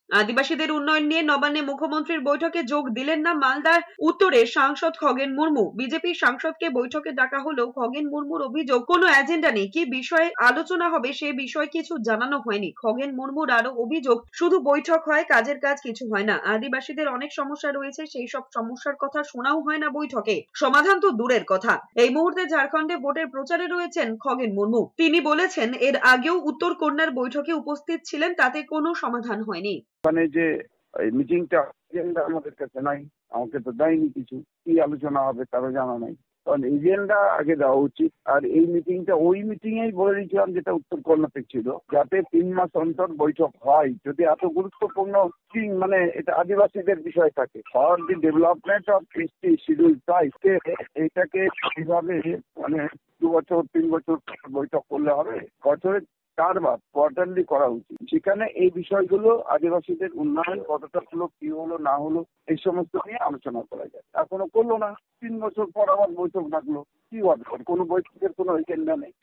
আদিবাসীদের উন্নয়ন নিয়ে নবান্নে মুখ্যমন্ত্রীর বৈঠকে যোগ দিলেন না মালদার উত্তরের সাংসদ খগেন মুর্মু। বিজেপির সাংসদকে বৈঠকে ডাকা হলেও খগেন মুর্মুর অভিযোগ কোনো এজেন্ডা নেই, কি বিষয়ে আলোচনা হবে সে বিষয়ে কিছু জানানো হয়নি। খগেন মুর্মুর আরো অভিযোগ, শুধু বৈঠক হয়, কাজের কাজ কিছু হয় না। আদিবাসীদের অনেক সমস্যা রয়েছে, সেই সব সমস্যার কথা শোনাও হয় না বৈঠকে, সমাধান তো দূরের কথা। এই মুহূর্তে ঝাড়খণ্ডে ভোটের প্রচারে রয়েছেন খগেন মুর্মু। তিনি বলেছেন এর আগেও উত্তর কন্যার বৈঠকে উপস্থিত ছিলেন, তাতে কোনো সমাধান হয়নি। মানে যে মিটিংটা এজেন্ডা আমাদের কাছে নাই, আমাকে তো দেয়নি কিছু, কি আলোচনা হবে তারও জানা নাই। কারণ এজেন্ডা আগে দেওয়া উচিত। আর এই মিটিংটা ওই মিটিংয়েই বলে দিয়েছিলাম যেটা উত্তর কর্ণাটক ছিল, যাতে 3 মাস অন্তর বৈঠক হয়। যদি এত গুরুত্বপূর্ণ মানে এটা আদিবাসীদের বিষয় থাকে, ফর দি ডেভেলপমেন্ট অফ কৃষ্টি শিডিউল ট্রাইবস, এটাকে কিভাবে মানে 2 বছর 3 বছর বৈঠক করলে হবে? বছরে 4 বার কোয়ার্টারলি করা উচিত। সেখানে এই বিষয়গুলো আদিবাসীদের উন্নয়ন কতটা হলো, কি হলো না হলো, এই সমস্ত নিয়ে আলোচনা করা যায়। এখনো করলো না, 3 বছর পর আবার বৈঠক ডাকলো, কি হবে? কোনো বৈঠকের কোনো এজেন্ডা নেই।